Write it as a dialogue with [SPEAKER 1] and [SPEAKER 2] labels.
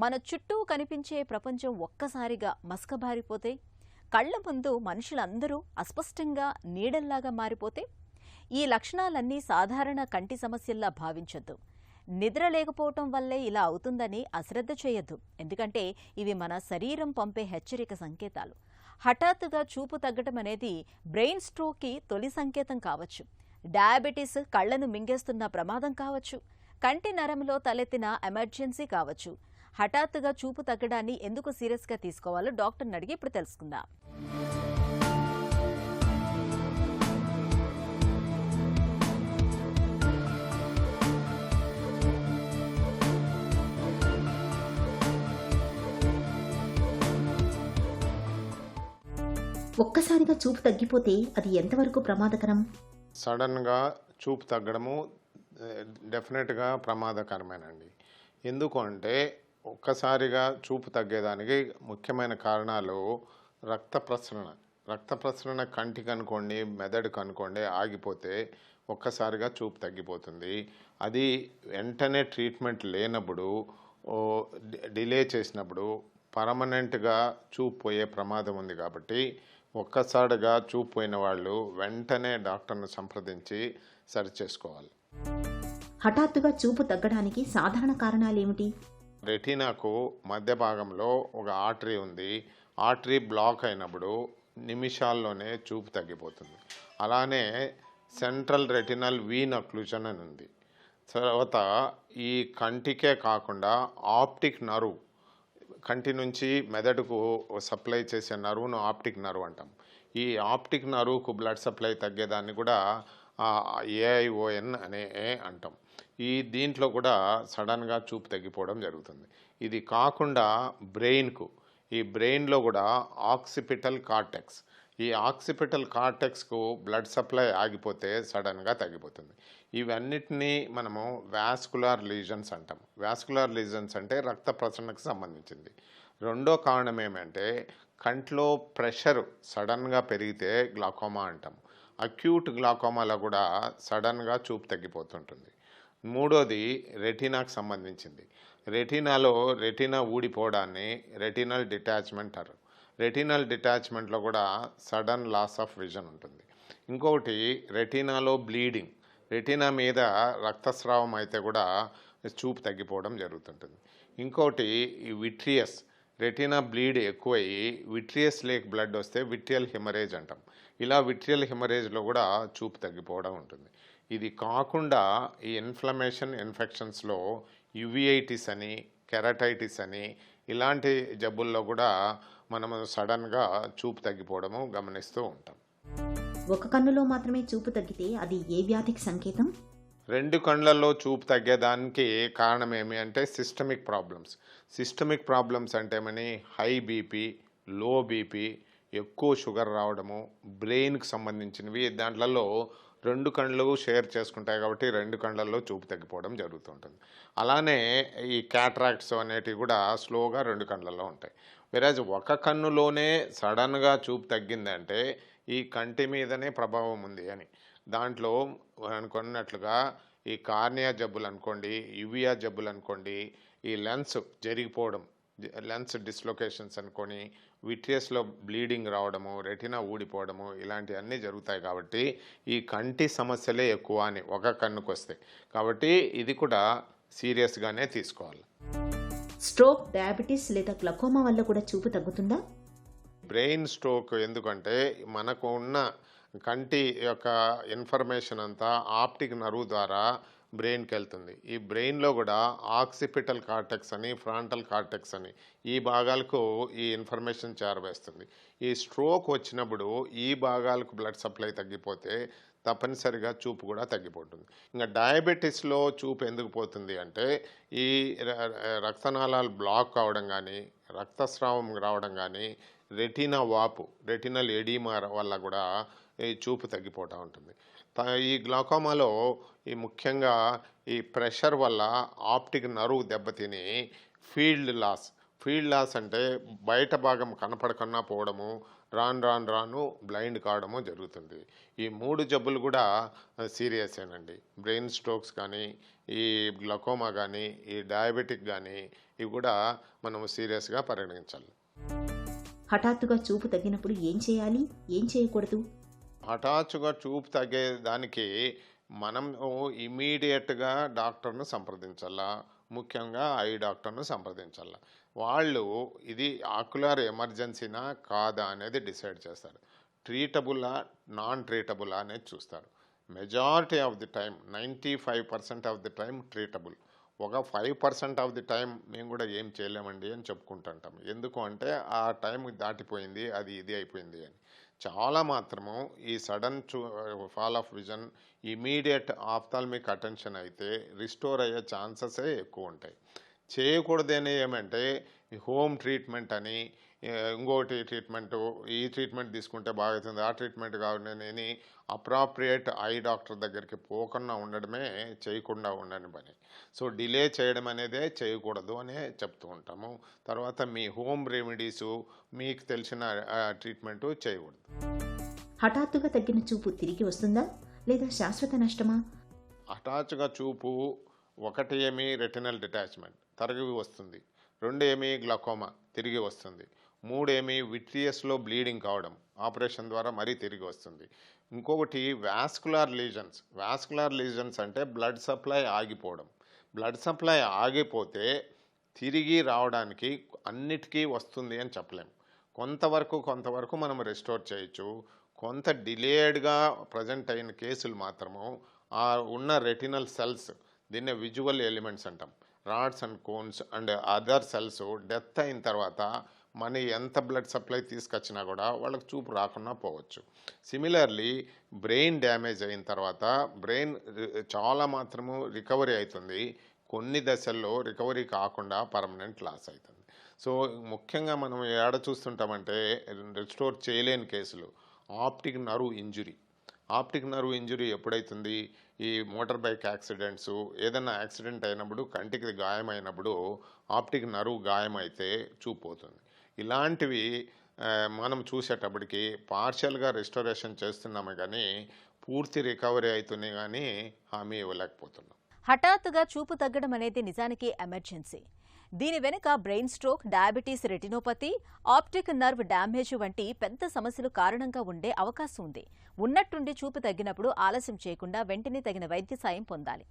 [SPEAKER 1] మన చుట్టూ కనిపించే ప్రపంచం ఒక్కసారిగా మసకబారిపోతే, కళ్ల ముందు మనుషులందరూ అస్పష్టంగా నీడల్లాగా మారిపోతే, ఈ లక్షణాలన్నీ సాధారణ కంటి సమస్యల్లా భావించొద్దు. నిద్ర లేకపోవటం వల్లే ఇలా అవుతుందని అశ్రద్ధ చేయొద్దు. ఎందుకంటే ఇవి మన శరీరం పంపే హెచ్చరిక సంకేతాలు. హఠాత్తుగా చూపు తగ్గటం అనేది బ్రెయిన్ స్ట్రోక్కి తొలి సంకేతం కావచ్చు. డయాబెటీస్ కళ్లను మింగేస్తున్న ప్రమాదం కావచ్చు. కంటి నరంలో తలెత్తిన ఎమర్జెన్సీ కావచ్చు. హఠాత్తుగా చూపు తగ్గడాన్ని ఎందుకు సీరియస్గా తీసుకోవాలో డాక్టర్ని అడిగి ఇప్పుడు తెలుసుకుందాం.
[SPEAKER 2] ఒక్కసారిగా చూపు తగ్గిపోతే అది ఎంతవరకు ప్రమాదకరం?
[SPEAKER 3] సడన్గా చూపు తగ్గడము డెఫినెట్గా ప్రమాదకరమేనండి. ఎందుకు అంటే ఒక్కసారిగా చూపు తగ్గేదానికి ముఖ్యమైన కారణాలు రక్త ప్రసరణ కంటికి అనుకోండి, మెదడుకు అనుకోండి ఆగిపోతే ఒక్కసారిగా చూపు తగ్గిపోతుంది. అది వెంటనే ట్రీట్మెంట్ లేనప్పుడు, డిలే చేసినప్పుడు పర్మనెంట్గా చూపు పోయే ప్రమాదం ఉంది. కాబట్టి ఒక్కసారిగా చూపు పోయిన వాళ్ళు వెంటనే డాక్టర్ను సంప్రదించి సరిచేసుకోవాలి.
[SPEAKER 2] హఠాత్తుగా చూపు తగ్గడానికి సాధారణ కారణాలు ఏమిటి?
[SPEAKER 3] రెటీనాకు మధ్య భాగంలో ఒక ఆర్టరీ ఉంది. ఆర్టరీ బ్లాక్ అయినప్పుడు నిమిషాల్లోనే చూపు తగ్గిపోతుంది. అలానే సెంట్రల్ రెటినల్ వీన్ అక్లూజన్ అని ఉంది. తర్వాత ఈ కంటికే కాకుండా ఆప్టిక్ నర్వ్, కంటి నుంచి మెదడుకు సప్లై చేసే నర్వ్ను ఆప్టిక్ నర్వ్ అంటాం. ఈ ఆప్టిక్ నర్వ్కు బ్లడ్ సప్లై తగ్గేదాన్ని కూడా AION అనే అంటాం. దీంట్లో కూడా సడన్గా చూపు తగ్గిపోవడం జరుగుతుంది. ఇది కాకుండా ఈ బ్రెయిన్లో కూడా ఆక్సిపిటల్ కార్టెక్స్, ఈ ఆక్సిపిటల్ కార్టెక్స్కు బ్లడ్ సప్లై ఆగిపోతే సడన్గా తగ్గిపోతుంది. ఇవన్నిటినీ మనము వాస్కులార్ లీజన్స్ అంటాం. వాస్కులార్ లీజన్స్ అంటే రక్త ప్రసరణకు సంబంధించింది. రెండో కారణం ఏమంటే కంట్లో ప్రెషర్ సడన్గా పెరిగితే గ్లాకోమా అంటాం. అక్యూట్ గ్లాకోమాలో కూడా సడన్గా చూపు తగ్గిపోతుంటుంది. మూడోది రెటీనాకు సంబంధించింది. రెటీనా ఊడిపోవడాన్ని రెటినల్ డిటాచ్మెంట్ అంటారు. రెటినల్ డిటాచ్మెంట్లో కూడా సడన్ లాస్ ఆఫ్ విజన్ ఉంటుంది. ఇంకొకటి రెటీనాలో బ్లీడింగ్, రెటీనా మీద రక్తస్రావం అయితే కూడా చూపు తగ్గిపోవడం జరుగుతుంటుంది. ఇంకోటి ఈ విట్రియస్, రెటీనా బ్లీడ్ ఎక్కువయ్యి విట్రియస్ లేక్ బ్లడ్ వస్తే విట్రియల్ హెమరేజ్ అంటాం. ఇలా విట్రియల్ హెమరేజ్లో కూడా చూపు తగ్గిపోవడం ఉంటుంది. ఇది కాకుండా ఈ ఇన్ఫెక్షన్స్లో యువిఐటిస్ అని, కెరటైటిస్ అని ఇలాంటి జబ్బుల్లో కూడా మనము సడన్గా చూపు తగ్గిపోవడము గమనిస్తూ ఉంటాం.
[SPEAKER 2] ఒక కన్నులో మాత్రమే చూపు తగ్గితే అది ఏ వ్యాధికి సంకేతం?
[SPEAKER 3] రెండు కళ్ళల్లో చూపు తగ్గేదానికి కారణం ఏమి అంటే సిస్టమిక్ ప్రాబ్లమ్స్ అంటే ఏమని హై బీపీ, లో బీపీ, ఎక్కువ షుగర్ రావడము, బ్రెయిన్కి సంబంధించినవి. దాంట్లలో రెండు కళ్ళు షేర్ చేసుకుంటాయి కాబట్టి రెండు కళ్ళల్లో చూపు తగ్గిపోవడం జరుగుతుంటుంది. అలానే ఈ క్యాట్రాక్ట్స్ అనేటివి కూడా స్లోగా రెండు కళ్ళల్లో ఉంటాయి. వెరాజ్ ఒక కన్నులోనే సడన్గా చూపు తగ్గిందంటే ఈ కంటి మీదనే ప్రభావం ఉంది అని. దాంట్లో అనుకున్నట్లుగా ఈ కార్నియా జబ్బులు అనుకోండి, యువియా జబ్బులు అనుకోండి, ఈ లెన్స్ జరిగిపోవడం, లెన్స్ డిస్లొకేషన్స్ అనుకొని విట్రియస్లో బ్లీడింగ్ రావడము, రెటినా ఊడిపోవడము ఇలాంటివన్నీ జరుగుతాయి. కాబట్టి ఈ కంటి సమస్యలే ఎక్కువ అని ఒక కన్నుకు వస్తాయి. కాబట్టి ఇది కూడా సీరియస్గానే తీసుకోవాలి.
[SPEAKER 2] స్ట్రోక్, డయాబెటీస్ లేదా గ్లకోమా వల్ల కూడా చూపు తగ్గుతుందా?
[SPEAKER 3] బ్రెయిన్ స్ట్రోక్ ఎందుకంటే మనకు ఉన్న కంటి యొక్క ఇన్ఫర్మేషన్ అంతా ఆప్టిక్ నర్వ్ ద్వారా బ్రెయిన్కి వెళ్తుంది. ఈ బ్రెయిన్లో కూడా ఆక్సిపిటల్ కార్టెక్స్ అని, ఫ్రాంటల్ కార్టెక్స్ అని ఈ భాగాలకు ఈ ఇన్ఫర్మేషన్ చేరవేస్తుంది. ఈ స్ట్రోక్ వచ్చినప్పుడు ఈ భాగాలకు బ్లడ్ సప్లై తగ్గిపోతే తప్పనిసరిగా చూపు కూడా తగ్గిపోతుంది. ఇంకా డయాబెటీస్లో చూపు ఎందుకు పోతుంది అంటే ఈ రక్తనాళాలు బ్లాక్ కావడం కానీ, రక్తస్రావం రావడం కానీ, రెటీనా వాపు, రెటినల్ ఎడీమా వల్ల కూడా ఈ చూపు తగ్గిపోతూ ఉంటుంది. ఈ గ్లాకోమాలో ఈ ముఖ్యంగా ఈ ప్రెషర్ వల్ల ఆప్టిక్ నర్వ్ దెబ్బతిని ఫీల్డ్ లాస్ అంటే బయట భాగం కనపడకన్నా పోవడము, రాను బ్లైండ్ కావడము జరుగుతుంది. ఈ 3 జబ్బులు కూడా సీరియసేనండి. బ్రెయిన్ స్ట్రోక్స్ కానీ, ఈ గ్లకోమా కానీ, ఈ డయాబెటిక్ కానీ ఇవి కూడా మనం సీరియస్గా పరిగణించాలి.
[SPEAKER 2] హఠాత్తుగా చూపు తగ్గినప్పుడు ఏం చేయాలి, ఏం చేయకూడదు?
[SPEAKER 3] హఠాత్తుగా చూపు తగ్గేదానికి మనం ఇమీడియట్గా డాక్టర్ను సంప్రదించాలా, ముఖ్యంగా ఐ డాక్టర్ను సంప్రదించాలా. వాళ్ళు ఇది ఆక్యులర్ ఎమర్జెన్సీనా కాదా అనేది డిసైడ్ చేస్తారు. ట్రీటబులా నాన్ ట్రీటబులా అనేది చూస్తారు. Majority of the time 95% of the time treatable. ఒక 5% ఆఫ్ ది టైం మేము కూడా ఏం చేయలేమండి అని చెప్పుకుంటుంటాం. ఎందుకు అంటే ఆ టైం దాటిపోయింది, అది ఇది అయిపోయింది అని. చాలా మాత్రము ఈ sudden fall of vision immediate ophthalmic attention అయితే రిస్టోర్ అయ్యే ఛాన్సెసే ఎక్కువ ఉంటాయి. చేయకూడదని ఏమంటే హోమ్ ట్రీట్మెంట్ అని, ఇంకోటి ట్రీట్మెంటు, ఈ ట్రీట్మెంట్ తీసుకుంటే బాగుంటుంది, ఆ ట్రీట్మెంట్ కావాలని అప్రాప్రియేట్ ఐ డాక్టర్ దగ్గరికి పోకుండా ఉండడమే చేయకుండా ఉండని పని. సో డిలే చేయడం అనేదే చేయకూడదు అనే చెప్తూ ఉంటాము. తర్వాత మీ హోమ్ రెమెడీసు, మీకు తెలిసిన ట్రీట్మెంటు చేయకూడదు.
[SPEAKER 2] హఠాత్తుగా తగ్గిన చూపు తిరిగి వస్తుందా లేదా శాశ్వత నష్టమా?
[SPEAKER 3] హఠాత్తుగా చూపు ఒకటి ఏమి రెటినల్ డిటాచ్మెంట్ తిరిగి వస్తుంది, 2 ఏమి గ్లకోమా తిరిగి వస్తుంది, 3 ఏమి విట్రియస్లో బ్లీడింగ్ కావడం ఆపరేషన్ ద్వారా మరీ తిరిగి వస్తుంది. ఇంకొకటి వాస్కులర్ లీజన్స్. వాస్కులర్ లీజన్స్ అంటే బ్లడ్ సప్లై ఆగిపోవడం. బ్లడ్ సప్లై ఆగిపోతే తిరిగి రావడానికి అన్నిటికీ వస్తుంది అని చెప్పలేం. కొంతవరకు మనం రెస్టోర్ చేయొచ్చు. కొంత డిలేడ్గా ప్రజెంట్ అయిన కేసులు మాత్రము ఆ ఉన్న రెటినల్ సెల్స్, దీన్నే విజువల్ ఎలిమెంట్స్ అంటాం, rods and cones and other cells death అయిన తర్వాత మన ఎంత బ్లడ్ సప్లై తీసుకొచ్చినా కూడా వాళ్ళకి చూపు రాకుండా పోవచ్చు. సిమిలర్లీ బ్రెయిన్ డ్యామేజ్ అయిన తర్వాత బ్రెయిన్ చాలా మాత్రము రికవరీ అవుతుంది, కొన్ని దశల్లో రికవరీ కాకుండా పర్మనెంట్ లాస్ అవుతుంది. సో ముఖ్యంగా మనం ఏడ చూస్తుంటామంటే రెస్టోర్ చేయలేని కేసులు optic nerve injury. Optic nerve injury ఎప్పుడైతుంది? ఈ మోటార్ బైక్ యాక్సిడెంట్స్, ఏదైనా యాక్సిడెంట్ అయినప్పుడు కంటికి గాయమైనప్పుడు ఆప్టిక్ నర్వ్ గాయమైతే చూపు పోతుంది. ఇలాంటివి మనం చూసేటప్పటికి పార్షియల్గా రెస్టోరేషన్ చేస్తున్నామే కానీ పూర్తి రికవరీ అవుతుంది కానీ హామీ ఇవ్వలేకపోతున్నాం.
[SPEAKER 1] హఠాత్తుగా చూపు తగ్గడం అనేది నిజానికి ఎమర్జెన్సీ. దీని వెనుక brain stroke, diabetes retinopathy, optic nerve damage వంటి పెద్ద సమస్యలు కారణంగా ఉండే అవకాశం ఉంది. ఉన్నట్టుండి చూపు తగ్గినప్పుడు ఆలస్యం చేయకుండా వెంటనే తగిన వైద్య సాయం పొందాలి.